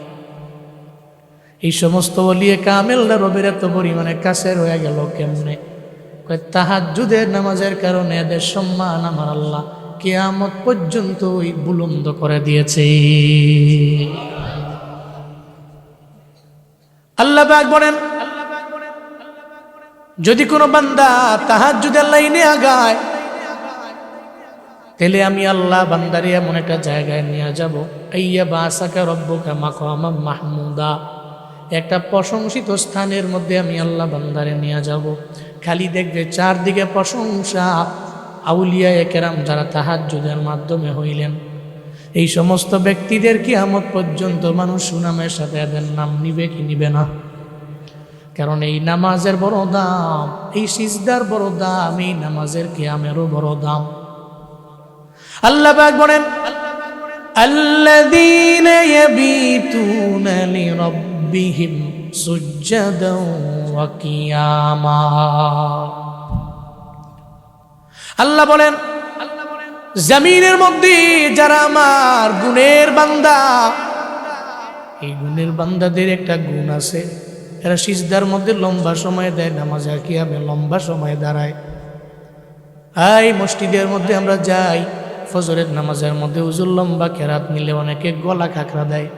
এই সমস্ত ওলিয়ে কামেলরা রবের এত পরিমাণে কাছের হয়ে গেল কেমনে? তাহাজ্জুদের নামাজের কারণে এদের সম্মান আমার আল্লাহ কিয়ামত পর্যন্ত বুলন্দ করে দিয়েছে। আল্লাহ পাক বলেন যদি কোনো বান্দা তাহাজ্জুদের লাইনে আগায়, তাহলে আমি আল্লাহ বান্দারে এমন একটা জায়গায় নিয়ে যাব, আইয়াবআসাকা রাব্বুকা মাকামাম মাহমুদা, একটা প্রশংসিত স্থানের মধ্যে আমি আল্লাহ বান্দারে নিয়ে যাব। খালি দেখবে চারদিকে প্রশংসা, আউলিয়া কেরাম যারা তাহাজ্জুদের মাধ্যমে হইলেন, এই সমস্ত ব্যক্তিদের কিয়ামত পর্যন্ত মানুষ সুনামের সাথে এদের নাম নিবে কি নিবে না? কারণ এই নামাজের বড় দাম, এই সিজদার বড় দাম, এই নামাজের কিয়ামেরও বড় দাম। আল্লাহ পাক বলেন আল্লাযীনা ইয়াবিতুনা লিরাব্বিহিম সুজদান ওয়া কিয়ামা। আল্লাহ বলেন জমিনের মধ্যে যারা আমার গুণের বান্দা, এই গুণের বান্দাদের একটা গুণ আছে, এরা সিজদার মধ্যে লম্বা সময় দেয়, নামাজে কিয়ামে লম্বা সময় দাঁড়ায়। এই মসজিদের মধ্যে আমরা যাই, ফজরের নামাজের মধ্যে হুজুর লম্বা কেরাত নিলে অনেকে গলা খাকরা দেয়।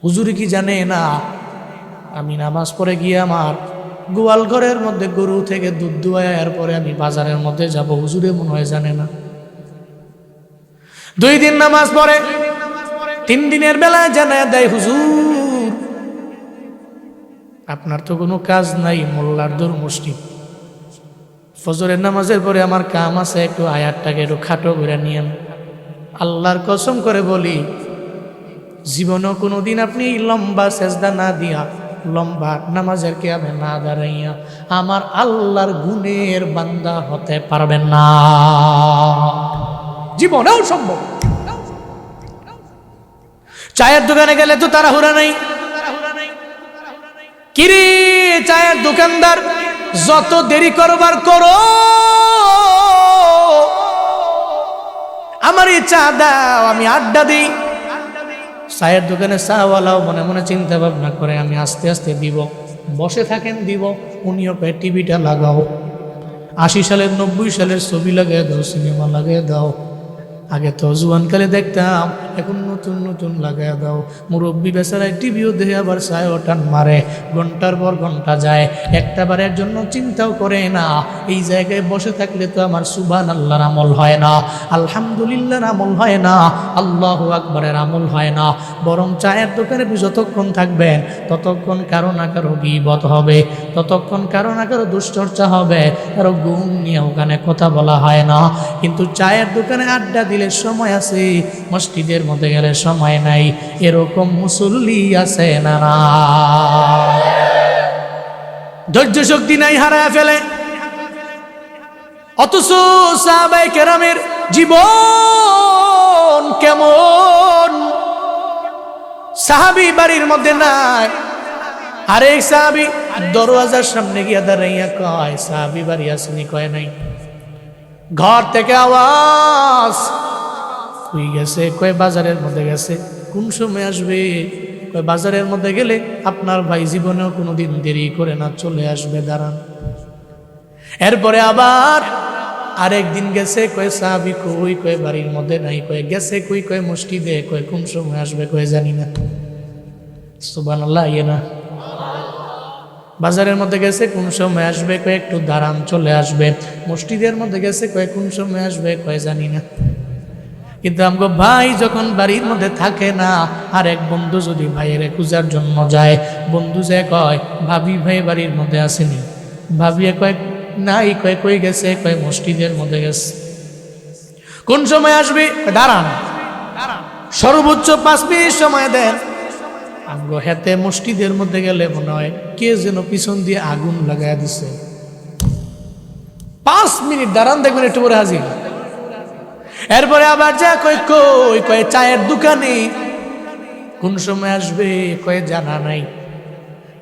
হুজুরি কি জানে না আমি নামাজ পড়ে গিয়ে আমার গোয়াল ঘরের মধ্যে গরু থেকে দুধ দুয়ার পরে আমি বাজারের মধ্যে যাব? হুজুরে মনে হয় জানে না। 2 দিন নামাজ পড়ে, 3 দিনের বেলায় জানায় দেয় হুজুর আপনার তো কোনো কাজ নাই, মোল্লার দূর মুসলিম, ফজরের নামাজের পরে আমার কাম আছে, একটু আয়াতটাকে একটু খাটো করে নিয়েন। আল্লাহর কসম করে বলি, জীবনেও কোনোদিন আপনি লম্বা সেজদা না দিয়া, লম্বা নামাজের কিয়ামে না দাঁড়াইয়া আমার আল্লাহর গুণের বান্দা হতে পারবেন না, জীবনেও সম্ভব। চায়ের দোকানে গেলে তো তাড়াহুড়া নাই, কিরে চায়ের দোকানদার যত দেরি করবার করো, আমার এই চা দাও, আমি আড্ডা দিই। চায়ের দোকানে চাওয়ালাও মনে মনে চিন্তা ভাবনা করে আমি আস্তে আস্তে দিব, বসে থাকেন দিব। উনিও কয়ে টিভিটা লাগাও, 80 সালের 90 সালের ছবি লাগিয়ে দাও, সিনেমা লাগিয়ে দাও। আগে তো জুয়ানকালে দেখতাম, এখন নতুন নতুন লাগাই দাও। মুরব্বী বেচারায় টিভিও দেখে আবার চায়ও টান মারে, ঘন্টার পর ঘন্টা যায়, একটা বারের জন্য চিন্তাও করে না এই জায়গায় বসে থাকলে তো আমার সুবহানাল্লাহর আমল হয় না, আলহামদুলিল্লাহর আমল হয় না, আল্লাহু আকবারের আমল হয় না। বরং চায়ের দোকানে যতক্ষণ থাকবেন ততক্ষণ কারো না কারো গীবত হবে, ততক্ষণ কারো না কারো দুশ্চর্চা হবে, কারো গুণ নিয়ে ওখানে কথা বলা হয় না। কিন্তু চায়ের দোকানে আড্ডা দিলে সময় আছে, মসজিদের মধ্যে গেলে সময় নাই। এরকম মুসল্লি আছে না? না, ধৈর্য শক্তি নাই, হারায় ফেলে। অথচ সাহাবায়ে কেরামের জীবন কেমন, সাহাবী বাড়ির মধ্যে নাই, আরেক সাহাবী দরওয়াজার সামনে গিয়া দাঁড়াইয়া কয় সাহাবী বাড়ি আসেনি, কয় নাই। ঘর থেকে আওয়াজ, কই গেছে? কয় বাজারের মধ্যে গেছে। কোন সময় আসবে? কয় বাজারের মধ্যে গেলে আপনার ভাই জীবনেও কোনোদিন দেরি করে না, চলে আসবে, দাঁড়ান। এরপরে আবার আরেকদিন গেছে, কয় সাহাবী কই? কয় বাড়ির মধ্যে নাই। কয় গেছে কই? কয় মসজিদে। কয় কোন সময় আসবে? কয় জানি না। সুবহানাল্লাহ, ইয়ে না। বাজারের মধ্যে গেছে, কোন সময় আসবে? কয় একটু দাঁড়ান, চলে আসবে। মসজিদের মধ্যে গেছে, কয় কোন সময় আসবে? কয় জানি না। কিন্তু আমগো ভাই যখন বাড়ির মধ্যে থাকে না, আর এক বন্ধু যদি ভাইয়ের খোঁজার জন্য যায়, বন্ধু যায় কয় ভাবি ভাই বাড়ির মধ্যে আসেনি। ভাবি কয় নাই। কয় কই গেছে? কয় মসজিদের মধ্যে গেছে। কোন সময় আসবে? দাঁড়ান, সর্বোচ্চ 5 মিনিট সময় দেন। আমগো হাতে মসজিদের মধ্যে গেলে মনে হয় কে যেন পিছন দিয়ে আগুন লাগাই দিছে। 5 মিনিট দাঁড়ান, দেখবেন একটু পরে হাজির। এরপরে আবার যা কয় কই? কয় চায়ের দোকানে। কোন সময় আসবে? কয় জানা নাই।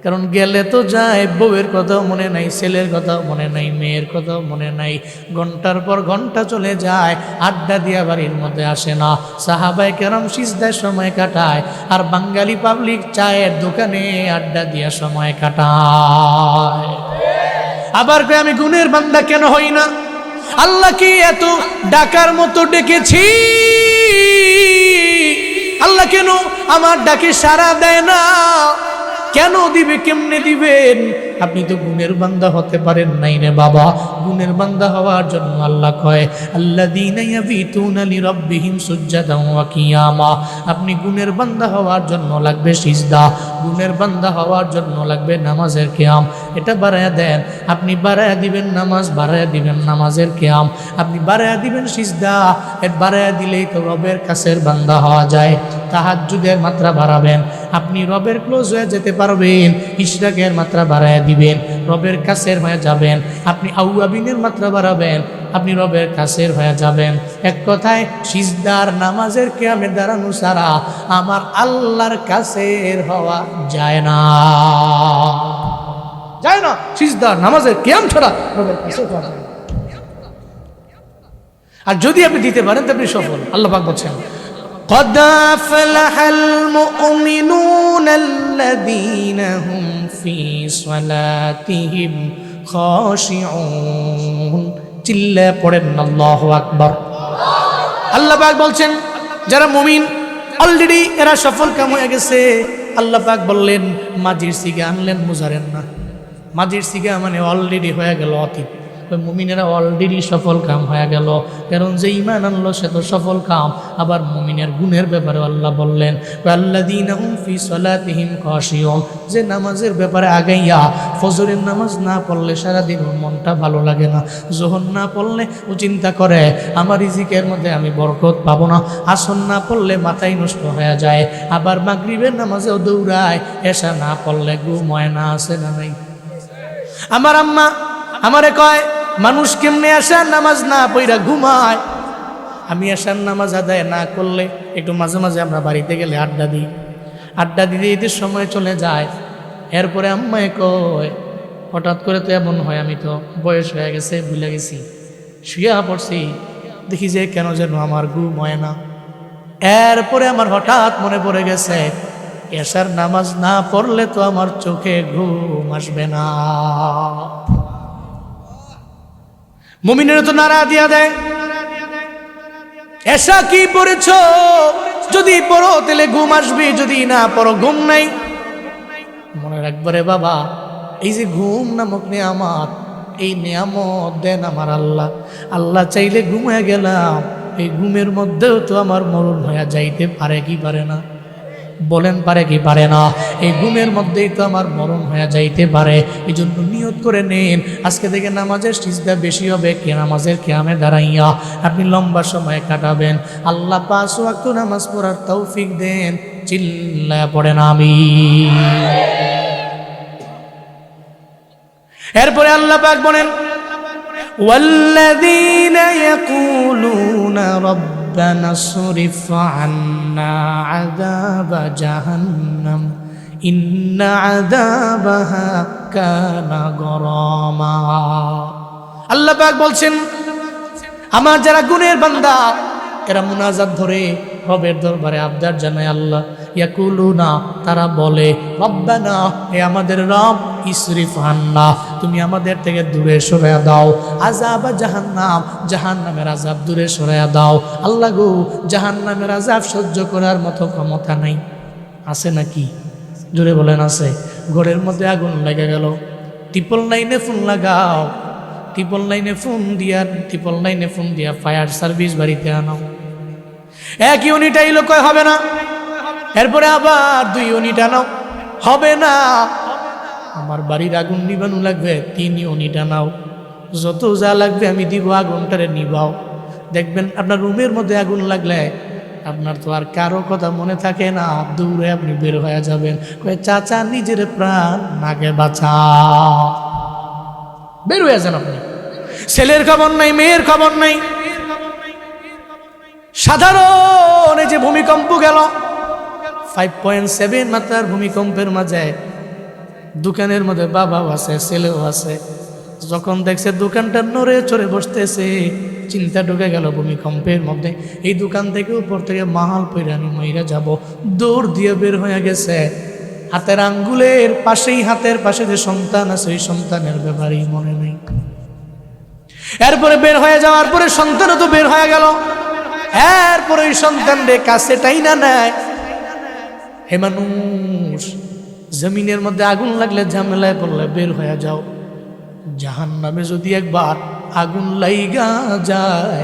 কারণ গেলে তো যায়, বউয়ের কথাও মনে নাই, ছেলের কথাও মনে নাই, মেয়ের কথাও মনে নাই। ঘন্টার পর ঘন্টা চলে যায়, আড্ডা দিয়া বাড়ির মধ্যে আসে না। সাহাবায়ে কেরাম সিজদায় সময় কাটায়, আর বাঙালি পাবলিক চায়ের দোকানে আড্ডা দিয়া সময় কাটায়। আবার কয় আমি গুণের বান্দা কেন হই না? আল্লাহ কি এত ডাকার মতো ডেকেছি? আল্লাহ কেন আমার ডাকে সাড়া দেয় না? কেন দিবে? কেমনে দিবেন? আপনি তো গুণের বান্দা হতে পারেন নাই রে বাবা। গুণের বান্দা হওয়ার জন্য আল্লাহ কয় আল্লাযীনা ইয়াবিতুনা লিরাব্বিহিম সুজদান ওয়া কিয়ামা। আপনি গুণের বান্দা হওয়ার জন্য লাগবে সিজদা, গুণের বান্দা হওয়ার জন্য লাগবে নামাজের কিয়াম। এটা বাড়ায়া দেন, আপনি বাড়ায়া দিবেন নামাজ, বাড়ায়া দিবেন নামাজের কিয়াম, আপনি বাড়ায়া দিবেন সিজদা। এর বাড়ায়া দিলেই তো রবের কাছের বান্দা হওয়া যায়। তাহাজ্জুদের মাত্রা বাড়াবেন, আপনি রবের ক্লোজ হয়ে যেতে পারবেন। ইশরাকের মাত্রা বাড়ায়া দিবেন, রবের কাছের হয়ে যাবেন। আপনি আউয়াবিনের মাত্রা বাড়াবেন, আপনি রবের কাছের হয়ে যাবেন। এক কথায় সিজদার নামাজের কিয়ামে দাঁড়ানো ছাড়া আমার আল্লাহর কাছের হওয়া যায় না, যায় না। সিজদার নামাজের কিয়াম ছাড়া রবের কাছে হওয়া যায় না। আর যদি আপনি দিতে পারেন তো আপনি সফল। আল্লাহ পাক বলছেন قد أفلح المؤمنون الذين هم في صلاتهم خاشعون। চিল্লা পড়েন আল্লাহু আকবার। আল্লাহ পাক বলছেন যারা মুমিন অলরেডি এরা সফল কাম হয়ে গেছে। আল্লাহ পাক বললেন মাজির সিগা আনলেন, মুজারেন না। মাজির সিগা মানে অলরেডি হয়ে গেল অতীত। মুমিনেরা অলরেডি সফল কাম হয়ে গেল, কারণ যে ঈমান আনলো সে তো সফল কাম। আবার মুমিনের গুণের ব্যাপারে আল্লাহ বললেন আল্লাযীনা হুম ফি সলাতিহিম খাশিউন, যে নামাজের ব্যাপারে আগাইয়া ফজরের নামাজ না পড়লে সারাদিন ওর মনটা ভালো লাগে না, যোহর না পড়লে ও চিন্তা করে আমার রিজিকের মধ্যে আমি বরকত পাবো না, আসর না পড়লে মাথায় নষ্ট হয়ে যায়, আবার মাগরিবের নামাজেও দৌড়ায়, এশা না পড়লে ঘুম হয় না, আছে না নাই? আমার আম্মা আমারে কয় মানুষ কেমনে আসার নামাজ না পইরা ঘুমায়। আমি আসার নামাজ আদায় না করলে একটু মাঝে মাঝে আমরা বাড়িতে গেলে আড্ডা দিই, আড্ডা দিতে দিতে সময় চলে যায়। এরপরে আম্মায় কয় হঠাৎ করে তো এমন হয়, আমি তো বয়স হয়ে গেছে, ভুলে গেছি, শুয়ে পড়ছি, দেখি যে কেন যেন আমার ঘুম হয় না। এরপরে আমার হঠাৎ মনে পড়ে গেছে এশার নামাজ না পড়লে তো আমার চোখে ঘুম আসবে না। মুমিনের তো নারা দিয়া দেয়, এশা কি পড়েছ, যদি পড়ো তাহলে ঘুম আসবে, যদি না পড়ো ঘুম নাই। মনে রাখবে রে বাবা, এই যে ঘুম নামক নিয়ামত, এই নিয়ামত দেন আমার আল্লাহ। আল্লাহ চাইলে ঘুমিয়ে গেলাম, এই ঘুমের মধ্যেও তো আমার মরণ হয়ে যাইতে পারে কি পারে না? বলেন পারে কি পারে না? এই ঘুমের মধ্যেই তো আমার মরণ হয়ে যাইতে পারে। এই জন্য নিয়ত করে নেন, আজকে থেকে নামাজের সিজদা বেশি হবে, কে নামাজের কিয়ামে দাঁড়াইয়া আপনি লম্বা সময় কাটাবেন। আল্লাহ 5 ওয়াক্ত নামাজ পড়ার তৌফিক দেন, চিল্লায়া পড়েন আমিন। এরপরে আল্লাহ পাক বলেন, ওয়াল্লাযীনা ইয়াকুলুনা রব্বানা সরিফ আন্না আযাবা জাহান্নাম ইন্না আযাবাহা কানা গরামা। আল্লাহ পাক বলছেন, আমার যারা গুণের বান্দা এরা মুনাজাত ধরে রবের দরবারে আবদার জানায়। আল্লাহ ইয়াকুলুনা, তারা বলে, রব্বানা, হে আমাদের রব, ইসরিফ আন্না, তুমি আমাদের থেকে দূরে সরাইয়া দাও, আযাব জাহান্নাম, জাহান্নামের আযাব দূরে সরাইয়া দাও। আল্লাহ গো, জাহান্নামের আযাব সহ্য করার মতো ক্ষমতা নাই। আছে নাকি? জোরে বলেন আছে। ঘরের মধ্যে আগুন লেগে গেল, 999 ফোন লাগাও, 999 ফোন দিয়া ফায়ার সার্ভিস বাড়িতে আনাও। 1 ইউনিট আইলো, কয় হবে না। এরপরে আবার 2 ইউনিট আনাও, হবে না। আমার বাড়ির আগুন নিবানো লাগবে, 3 ইউনিট আনাও। যত যা লাগবে আমি দিব, আগুনটারে নিবাও। দেখবেন আপনার রুমের মধ্যে আগুন লাগলে আপনার তো আর কারো কথা মনে থাকে না, দৌড়ে আপনি বের হয়ে যাবেন, কয়ে চাচা নিজের প্রাণ নাকে বাঁচা, বের হয়ে যান আপনি। ছেলের খবর নাই, মেয়ের খবর নাই। সাধারণ এই যে ভূমিকম্প গেল, 5.7 মাত্রার ভূমিকম্পের মাঝে দোকানের মধ্যে বাবাও আছে, ছেলেও আছে। যখন দেখছে দোকানটা নড়ে চড়ে বসতেছে, চিন্তা ঢুকে গেল ভূমিকম্পের মধ্যে, এই দোকান থেকে উপর থেকে মাহাল পইরা আমি মইরা যাব। দৌড় দিয়ে বের হয়ে গেছে। হাতের আঙ্গুলের পাশেই, হাতের পাশে যে সন্তান আছে, ওই সন্তানের ব্যাপারেই মনে নেই। এরপরে বের হয়ে যাওয়ার পরে সন্তানও তো বের হয়ে গেল। এরপরে ওই সন্তান রে কাছে টাইনা নেয়। হে মানুষ, জমিনের মধ্যে আগুন লাগলে, ঝামেলায় পড়লে বের হয়ে যাও। জাহান্নামে যদি একবার আগুন লাইগা যায়,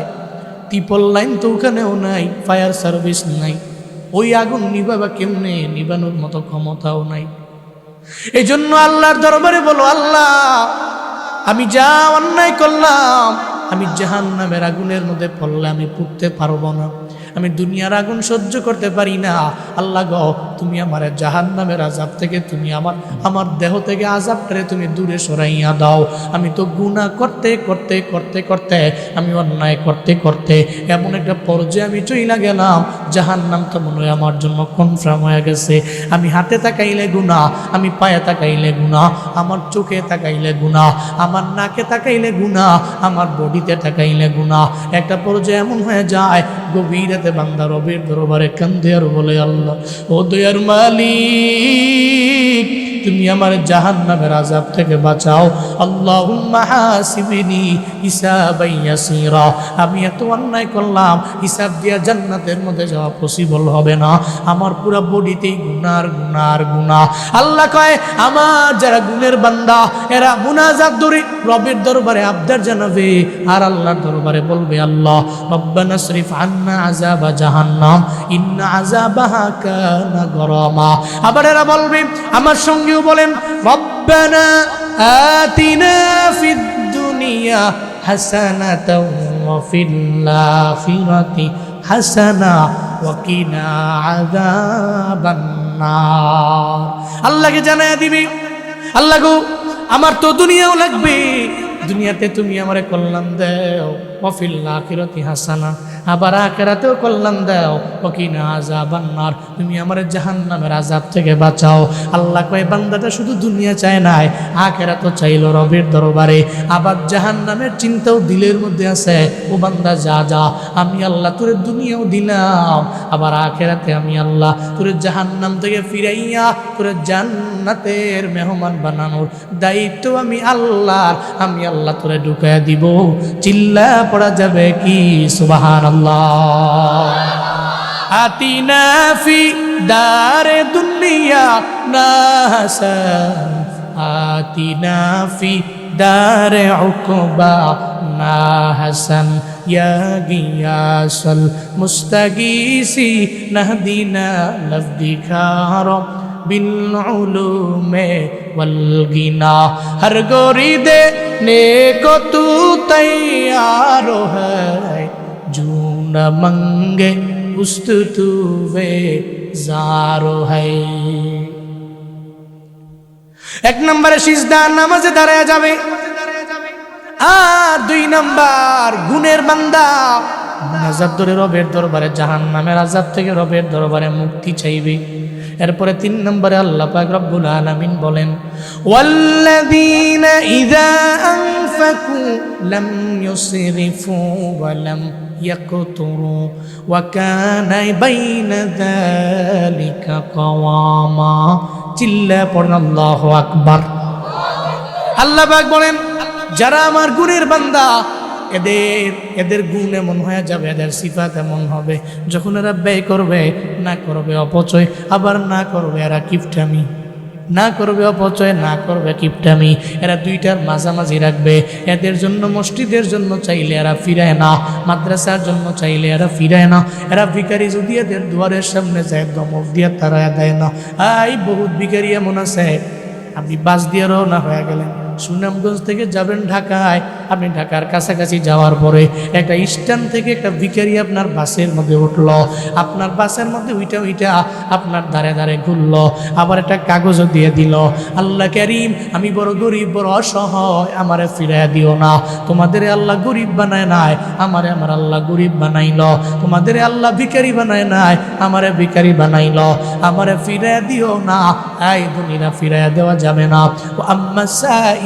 টিপল লাইন তো ওখানেও নাই, ফায়ার সার্ভিস নাই, ওই আগুন নিভাবা কেমনে, নিবানোর মতো ক্ষমতাও নাই। এই জন্য আল্লাহর দরবারে বলো, আল্লাহ আমি যা অন্যায় করলাম, আমি জাহান্নামের আগুনের মধ্যে পড়লে আমি পুড়তে পারবো না, আমি দুনিয়ার আগুন সহ্য করতে পারি না। আল্লাহ গো, তুমি আমার জাহান্নামের আযাব থেকে, তুমি আমার দেহ থেকে আযাবটারে তুমি দূরে সরাইয়া দাও। আমি তো গুনাহ করতে করতে করতে করতে, আমি অন্যায় করতে করতে এমন একটা পর্যায়ে আমি চইলা গেলাম, জাহান্নাম তো মনে হয় আমার জন্য কনফার্ম হয়ে গেছে। আমি হাতে তাকাইলে গুনাহ, আমি পায়ে তাকাইলে গুনাহ, আমার চোখে তাকাইলে গুনাহ, আমার নাকে তাকাইলে গুনাহ, আমার বডিতে তাকাইলে গুনাহ। একটা পর্যায়ে এমন হয়ে যায়, গভীর বান্দা রবের দরবারে কান্দে আর বলে, আল্লাহ ও দয়ার মালিক, তুমি আমার জাহান্নামের আযাব থেকে বাঁচাও। আল্লাহুম্মা হাসিবনি হিসাবান ইয়াসীরা, আমি এত অন্যায় করলাম, হিসাব দিয়া জান্নাতের মধ্যে যাওয়া পসিবল হবে না, আমার পুরো বডিতেই গুনার গুনার গুনাহ। আল্লাহ কয়, আমার যারা গুণের বান্দা এরা মুনাজাত ধরে রবের দরবারে আবদার জানাবে, আর আল্লাহর দরবারে বলবে, আল্লাহ রব্বানা সরিফ আন্না আযাবা জাহান্নাম ইন্না আযাবাহা কানা গরামা। আবার এরা বলবে, আমার সঙ্গেও বলেন, রব্বানা আতিনা ফিদ দুনিয়া হাসানাতাও ওয়া ফিল আখিরাতি হাসানা ওয়া কিনা আযাবান নার। আল্লাহকে জানায়া দিবি, আল্লাহ গো, আমার তো দুনিয়াও লাগবে, দুনিয়াতে তুমি আমারে কল্যাণ দাও, ওয়াফিল আখিরাতি হাসানা, আবার আখিরাতেও কল্যাণ দাও, ওয়াকিনা আযাবান নার, তুমি আমারে জাহান্নামের আযাব থেকে বাঁচাও। আল্লাহ কয় বান্দাটা শুধু দুনিয়া চায় নাই, আখিরাতও চাইলো রবের দরবারে, আবার জাহান্নামের চিন্তাও দিলের মধ্যে আছে। ও বান্দা যা যা, আমি আল্লাহ তোরে দুনিয়াও দিলাম, আবার আখিরাতে আমি আল্লাহ তোরে জাহান্নাম থেকে ফিরাইয়া তোরে জান্নাতের মেহমান বানানোর দায়িত্ব আমি আল্লাহর, আমি আল্লাহ তোরে ঢুকাইয়া দিব। চিল্লা পড়া যাবে কি সুবহানাল্লাহ। আতিনা ফি দারে দুনিয়া না হাসান, আতিনা ফি দারে উকবা না হাসান, ইয়া গিয়াসাল মুস্তাগীসি নাহদিনা লফদিখার বিল উলুমে ওয়াল গিনা, হর গোরি দেনে को तू तैयार है, जो न मंगे उस्त तू वे जारो है। এক নম্বরে সিজদা নামাজে দাঁড়ায় যাবে, আর 2 নাম্বার গুণের বান্দা আযাব ধরে রবের দরবারে জাহান্নামের আযাব থেকে রবের দরবারে মুক্তি চাইবে। এরপরে 3 নম্বরে আল্লাহ পাক রব্বুল আলামিন বলেন, ওয়াল্লাযীনা ইযা আনফাকু লাম ইউসরিফু ওয়া লাম ইয়াকতুরু ওয়া কানা বাইনা যালিকা কাওয়ামা। চিল্লা পড়ুন আল্লাহু আকবার। আল্লাহ পাক বলেন, যারা আমার গুণের বান্দা, এদের গুণ এমন হয়ে যাবে, এদের সিফাত এমন হবে, যখন এরা ব্যয় করবে না করবে অপচয়, আবার না করবে এরা কিপটামি, না করবে অপচয়, না করবে কিপটামি, এরা দুইটার মাঝামাঝি রাখবে। এদের জন্য মসজিদের জন্য চাইলে এরা ফিরায় না, মাদ্রাসার জন্য চাইলে এরা ফিরায় না। এরা ভিখারি যদি এদের দুয়ারের সামনে যায় দমক দিয়ে তারা দেয় না। বহুত ভিখারি এমন আছে, আপনি বাস দিয়ে রওনা হয়ে গেলেন, সুনামগঞ্জ থেকে যাবেন ঢাকায়, আপনি ঢাকার কাছাকাছি যাওয়ার পরে একটা স্ট্যান্ড থেকে একটা ভিখারি আপনার বাসের মধ্যে উঠলো, আপনার বাসের মধ্যে উইটা আপনার ধারে ধারে ঘুরলো, আবার একটা কাগজও দিয়ে দিল, আল্লাহ কারীম আমি বড় গরিব, বড় অসহায়, আমারে ফিরাইয়া দিও না। তোমাদের আল্লাহ গরিব বানায় নাই, আমার আল্লাহ গরিব বানাইল। তোমাদের আল্লাহ ভিখারি বানায় নাই, আমারে ভিখারি বানাইল, আমারে ফিরাইয়া দিও না। এই দুনিয়া ফিরাইয়া দেওয়া যাবে না। আম্মা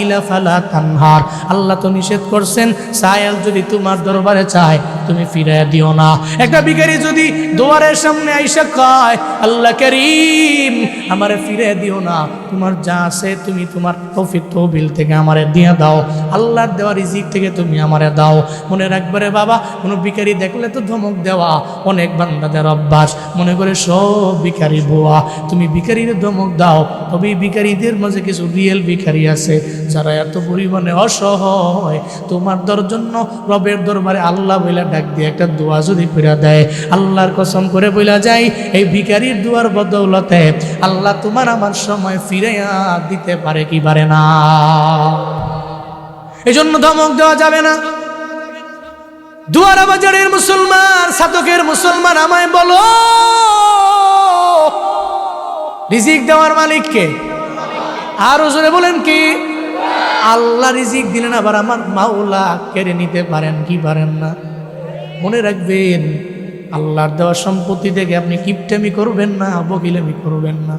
ইলা ফালা তানহার, আল্লাহ তো নিষেধ করছেন, সায়েল যদি তোমার দরবারে চায় তুমি ফিরাইয়া দিও না। একটা ভিখারি যদি দুয়ারের সামনে আইসা কয়, আল্লাহ কারীম আমারে ফিরাইয়া দিও না, তোমার যা আছে তুমি তোমার তৌফিক তহবিল থেকে আমারে দিয়ে দাও, আল্লাহর দেওয়া রিজিক থেকে তুমি আমারে দাও। মনে রাখবে বাবা, কোনো ভিখারি দেখলে তো ধমক দেওয়া অনেক বান্দাদের অভ্যাস, মনে করে সব ভিখারি ভুয়া। তুমি ভিখারির ধমক দাও, তবে ভিখারিদের মাঝে কিছু রিয়েল ভিখারি আছে যারা এত পরিমাণে অসহায়, তোমার জন্য রবের দরবারে আল্লাহ বইলা ডাক দিয়ে একটা দোয়া যদি করে দেয়, আল্লাহর কসম করে বইলা যায়, এই ভিখারির দুয়ার বদৌলতে আল্লাহ তোমার আমার সময় ফিরাইয়া দিতে পারে কি পারে না। এজন্য ধমক দেওয়া যাবে না। দুয়ারা বাজারের মুসলমান, সাতকের মুসলমান, আমায় বলো রিজিক দেওয়ার মালিক কে? আর জোরে বলেন কি? আল্লাহ রিজিক দিলেন, আবার আমার মাওলা কেড়ে নিতে পারেন কি পারেন না। মনে রাখবেন, আল্লাহর দেওয়া সম্পত্তি থেকে আপনি কিপটামি করবেন না, বকিলামি করবেন না।